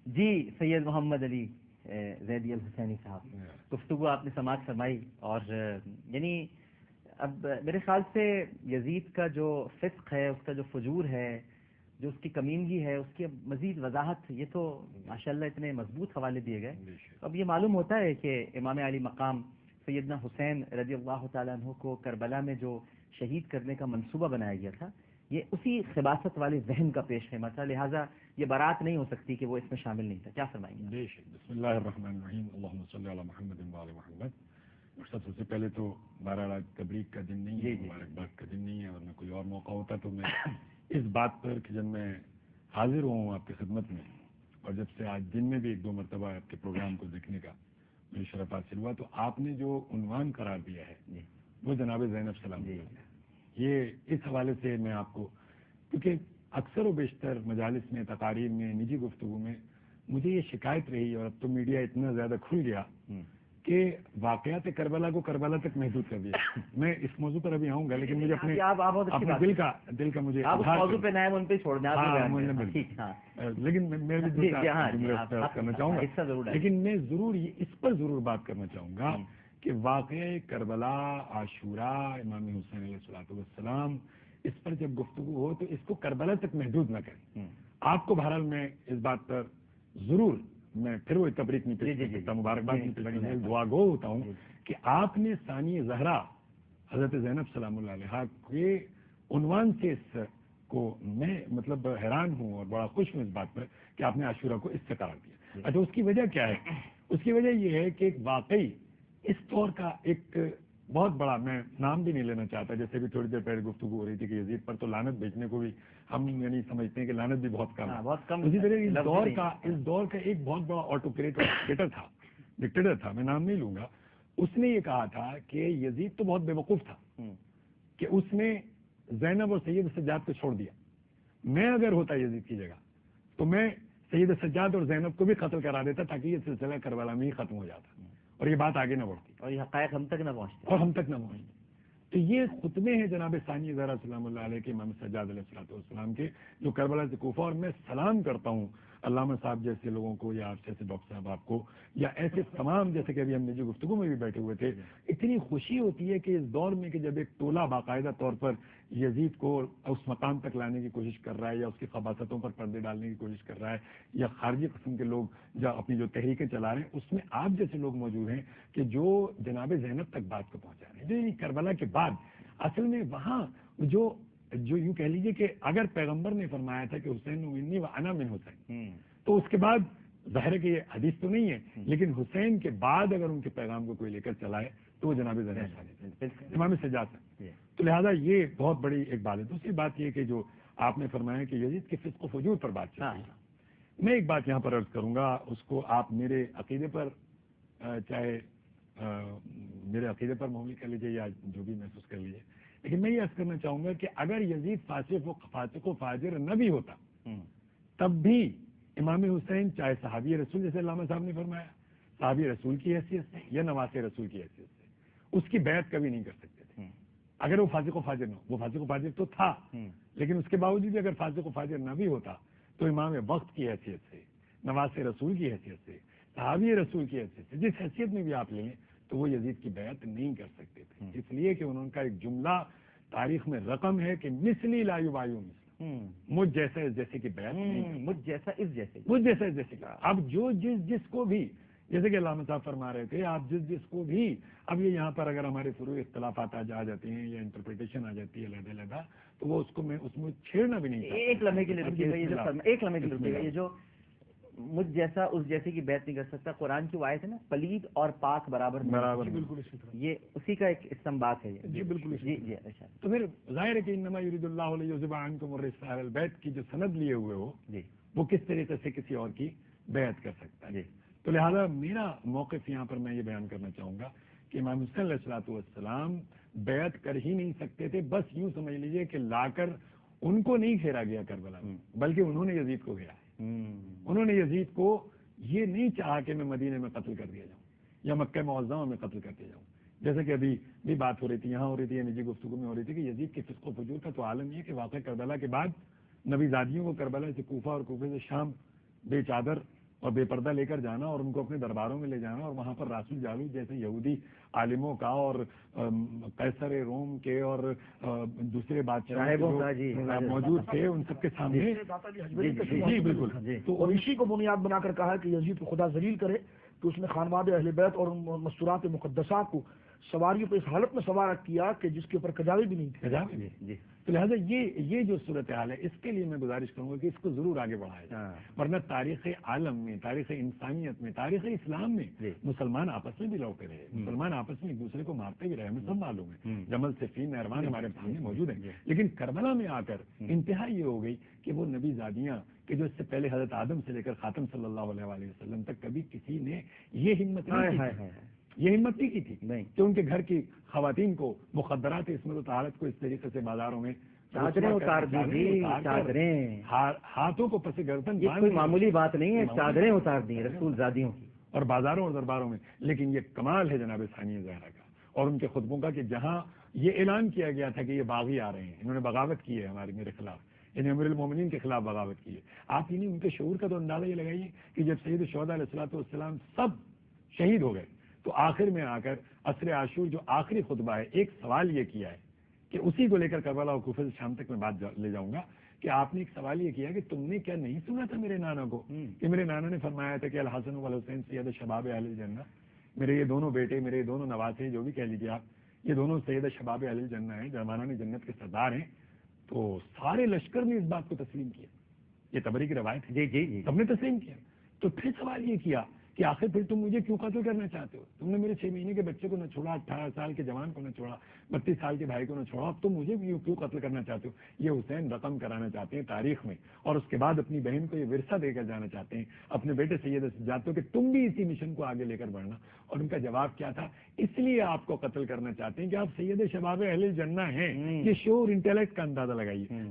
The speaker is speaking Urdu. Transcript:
جی سید محمد علی زیدی الحسینی صاحب، گفتگو آپ نے سماعت فرمائی، اور یعنی اب میرے خیال سے یزید کا جو فسق ہے، اس کا جو فجور ہے، جو اس کی کمینگی ہے، اس کی مزید وضاحت، یہ تو ماشاءاللہ اتنے مضبوط حوالے دیے گئے. اب یہ معلوم ہوتا ہے کہ امام علی مقام سیدنا حسین رضی اللہ تعالیٰ عنہ کو کربلا میں جو شہید کرنے کا منصوبہ بنایا گیا تھا، یہ اسی خباثت والے ذہن کا پیش خیمہ تھا، لہٰذا یہ برات نہیں ہو سکتی کہ وہ اس میں شامل نہیں تھا. کیا فرمائیں گے؟ بے شک. بسم اللہ الرحمن الرحیم. اللہم صلی علی محمد و علی محمد. سب سے پہلے تو 12 تبریک کا دن نہیں ہے، مبارکباد کا دن نہیں ہے، ورنہ کوئی اور موقع ہوتا تو میں اس بات پر کہ جب میں حاضر ہوں آپ کی خدمت میں، اور جب سے آج دن میں بھی 1-2 مرتبہ آپ کے پروگرام کو دیکھنے کا مجھے شرف حاصل ہوا، تو آپ نے جو عنوان قرار دیا ہے وہ جناب زینب سلام یہ اس حوالے سے میں آپ کو، کیونکہ اکثر و بیشتر مجالس میں، تقاریر میں، نجی گفتگو میں مجھے یہ شکایت رہی، اور اب تو میڈیا اتنا زیادہ کھل گیا کہ واقعات کربلا کو کربلا تک محدود کر دیا. میں اس موضوع پر ابھی آؤں گا، لیکن مجھے اپنے دل کا مجھے موضوع پہ نئے ان پہ چھوڑ دیں، لیکن میں بھی کرنا چاہوں گا، لیکن میں ضرور اس پر ضرور بات کرنا چاہوں گا کہ واقعہ کربلا، عاشوراء، امام حسین علیہ الصلوۃ والسلام، اس پر جب گفتگو ہو تو اس کو کربلا تک محدود نہ کریں. آپ کو بہرحال میں اس بات پر ضرور، میں پھر وہ تبریک نہیں پیش کرتا، مبارکباد نہیں پیش کرتا، دعا گو ہوتا ہوں کہ آپ نے ثانی زہرا حضرت زینب سلام اللہ علیہا کے عنوان سے اس کو، میں مطلب حیران ہوں اور بڑا خوش ہوں اس بات پر کہ آپ نے عاشورہ کو اس سے قرار دیا. اچھا، اس کی وجہ کیا ہے؟ اس کی وجہ یہ ہے کہ واقعی اس طور کا ایک بہت بڑا، میں نام بھی نہیں لینا چاہتا، جیسے بھی تھوڑی دیر پہلے گفتگو ہو رہی تھی کہ یزید پر تو لعنت بھیجنے کو بھی ہم یعنی سمجھتے ہیں کہ لعنت بھی بہت کم. اسی طرح اس دور کا ایک بہت بڑا آٹوکریٹر تھا، ڈکٹیٹر تھا، میں نام نہیں لوں گا. اس نے یہ کہا تھا کہ یزید تو بہت بے وقوف تھا کہ اس نے زینب اور سید سجاد کو چھوڑ دیا. میں اگر ہوتا یزید کی جگہ تو میں سید سجاد اور زینب کو بھی قتل کرا دیتا تاکہ یہ سلسلہ کربلا میں ہی ختم ہو جاتا اور یہ بات آگے نہ بڑھتی اور یہ حقائق ہم تک نہ پہنچتے. تو یہ خطبے ہیں جناب ثانی زہرا سلام اللہ علیہ کے، امام سجاد علیہ الصلوۃ والسلام کے، جو کربلا سے کوفہ. اور میں سلام کرتا ہوں علامہ صاحب جیسے لوگوں کو، یا آپ جیسے ڈاکٹر صاحب آپ کو، یا ایسے تمام، جیسے کہ ابھی ہم نجی گفتگو میں بھی بیٹھے ہوئے تھے. اتنی خوشی ہوتی ہے کہ اس دور میں کہ جب ایک ٹولہ باقاعدہ طور پر یزید کو اس مقام تک لانے کی کوشش کر رہا ہے، یا اس کی خباثتوں پر پردے ڈالنے کی کوشش کر رہا ہے، یا خارجی قسم کے لوگ جو اپنی جو تحریکیں چلا رہے ہیں، اس میں آپ جیسے لوگ موجود ہیں کہ جو جناب زینب تک بات کو پہنچا رہے ہیں. جو کربلا کے بعد اصل میں وہاں جو یوں کہہ لیجیے کہ اگر پیغمبر نے فرمایا تھا کہ حسین منی و انا من حسین، تو اس کے بعد ظاہر ہے کہ یہ حدیث تو نہیں ہے، لیکن حسین کے بعد اگر ان کے پیغام کو کوئی لے کر چلائے تو وہ جناب زینب امام سجاد ہے. تو لہٰذا یہ بہت بڑی ایک بات ہے. دوسری بات یہ کہ جو آپ نے فرمایا کہ یزید کے فسق و فجور پر بات چل رہی ہے، میں ایک بات یہاں پر عرض کروں گا، اس کو آپ میرے عقیدے پر چاہے میرے عقیدے پر معمول کر لیجیے یا جو بھی محسوس کر لیجیے، لیکن میں یہ عرض کرنا چاہوں گا کہ اگر یزید فاسق و فاجر نہ بھی ہوتا تب بھی امام حسین چاہے صحابی رسول، جیسے علامہ صاحب نے فرمایا، صحابی رسول کی حیثیت سے یا نواسے رسول کی حیثیت سے اس کی بیعت کبھی نہیں کر سکتے تھے اگر وہ فاسق و فاجر نہ ہو. وہ فاسق و فاجر تو تھا، لیکن اس کے باوجود بھی اگر فاسق و فاجر نہ بھی ہوتا تو امام وقت کی حیثیت سے، نواز رسول کی حیثیت سے، صحابی رسول کی حیثیت سے، جس حیثیت میں بھی آپ لیں تو وہ یزید کی بیعت نہیں کر سکتے تھے. اس لیے کہ انہوں کا ایک جملہ تاریخ میں رقم ہے کہ مثلی لا یبایع مثلی، مجھ جیسا اس جیسے کی بیعت نہیں، مجھ جیسا اس جیسے کا. اب جو جس کو بھی، جیسے کہ علامہ صاحب فرما رہے تھے، آپ جس کو بھی، اب یہ یہاں پر اگر ہمارے فروع اختلافات آ جاتے ہیں یا انٹرپریٹیشن آ جاتی ہے علیحدہ، تو وہ اس کو میں اس میں چھیڑنا بھی نہیں چاہتا. ایک لمحے کے لیے رکیے گا، یہ جو مجھ جیسا اس جیسے کی بیعت نہیں کر سکتا، قرآن کی آیت ہے نا، پلید اور پاک برابر، بالکل اسی طرح، یہ اسی کا ایک استنباط ہے. جی بالکل. جی اچھا. تو پھر ظاہر ہے کہ انما یرید اللہ لیذھب عنکم الرجس اہل البیت کی جو سند لیے ہوئے ہو، وہ کس طریقے سے کسی اور کی بیعت کر سکتا ہے. تو لہذا میرا موقف یہاں پر میں یہ بیان کرنا چاہوں گا کہ امام حسین علیہ الصلوۃ والسلام بیعت کر ہی نہیں سکتے تھے. بس یوں سمجھ لیجئے کہ لا کر ان کو نہیں گھیرا گیا کربلا میں، بلکہ انہوں نے یزید کو گھیرا. انہوں نے یزید کو یہ نہیں چاہا کہ میں مدینے میں قتل کر دیا جاؤں یا مکہ معظمہ میں قتل کر دیا جاؤں. جیسے کہ ابھی بھی بات ہو رہی تھی، یہاں ہو رہی تھی، نجی گفتگو میں ہو رہی تھی کہ یزید کے فسق و فجور کا تو عالم یہ کہ واقع کربلا کے بعد نبی زادیوں کو کربلا سے کوفہ اور کوفے سے شام بے چادر اور بے پردہ لے کر جانا اور ان کو اپنے درباروں میں لے جانا اور وہاں پر راسل جالوت جیسے یہودی عالموں کا اور قیصر روم کے اور دوسرے بادشاہوں جو موجود تھے ان سب کے سامنے جی بالکل تو اور اسی کو بنیاد بنا کر کہا ہے کہ یزید کو خدا ذلیل کرے تو اس نے خانواد اہل بیت اور مستورات مقدسات کو سواریوں پہ اس حالت میں سوار کیا کہ جس کے اوپر کجاوے بھی نہیں تھے. تو لہٰذا یہ جو صورتحال ہے اس کے لیے میں گزارش کروں گا کہ اس کو ضرور آگے بڑھایا جائے, ورنہ تاریخ عالم میں, تاریخ انسانیت میں, تاریخ اسلام میں مسلمان آپس میں بھی لڑتے رہے, مسلمان آپس میں ایک دوسرے کو مارتے بھی رہے, ہمیں سب معلوم ہے, جمل صفین نہروان ہمارے سامنے موجود ہیں. لیکن کربلا میں آ کر انتہا یہ ہو گئی کہ وہ نبی زادیاں کہ جو اس سے پہلے حضرت آدم سے لے کر خاتم صلی اللہ علیہ وآلہ وسلم تک کبھی کسی نے یہ ہمت نہیں کی تھی کہ ان کے گھر کی خواتین کو مخدرات عصمت و طہارت کو اس طریقے سے بازاروں میں چادریں اتار دی, ہاتھوں کو پس گردن, یہ کوئی معمولی بات نہیں ہے, چادریں اتار دی رسول زادیوں کی, اور بازاروں اور درباروں میں. لیکن یہ کمال ہے جناب ثانیہ زہرا کا اور ان کے خطبوں کا کہ جہاں یہ اعلان کیا گیا تھا کہ یہ باغی آ رہے ہیں, انہوں نے بغاوت کی ہے میرے خلاف, یعنی امیر المومنین کے خلاف بغاوت کی ہے. آپ انہیں ان کے شعور کا تو اندازہ یہ لگائیے کہ جب سید الشہداء علیہ الصلوۃ والسلام سب شہید ہو گئے تو آخر میں آ کر عصر عاشور جو آخری خطبہ ہے, ایک سوال یہ کیا ہے کہ اسی کو لے کر کربلا اور کوفہ سے شام تک میں بات لے جاؤں گا کہ آپ نے ایک سوال یہ کیا کہ تم نے کیا نہیں سنا تھا میرے نانا کو کہ میرے نانا نے فرمایا تھا کہ الحسن والحسین سید شباب اہل الجنہ, میرے یہ دونوں بیٹے, میرے یہ دونوں نواسے, جو بھی کہہ لیجیے آپ, یہ دونوں سید شباب اہل الجنہ ہیں, جوانان جنت کے سردار ہیں. تو سارے لشکر نے اس بات کو تسلیم کیا, یہ تبری کی روایت ہے, جی سب نے تسلیم کیا. تو پھر سوال یہ کیا کہ آخر پھر تم مجھے کیوں قتل کرنا چاہتے ہو, تم نے میرے 6 مہینے کے بچے کو نہ چھوڑا, 18 سال کے جوان کو نہ چھوڑا, 32 سال کے بھائی کو نہ چھوڑا, اب تم مجھے بھی کیوں قتل کرنا چاہتے ہو. یہ حسین رقم کرانا چاہتے ہیں تاریخ میں, اور اس کے بعد اپنی بہن کو یہ ورثہ دے کر جانا چاہتے ہیں اپنے بیٹے سید سجاد کو کہ تم بھی اسی مشن کو آگے لے کر بڑھنا. اور ان کا جواب کیا تھا, اس لیے آپ کو قتل کرنا چاہتے ہیں کہ آپ سید شباب اہل الجنہ ہیں. یہ شعور انٹیلیکٹ کا اندازہ لگائیے.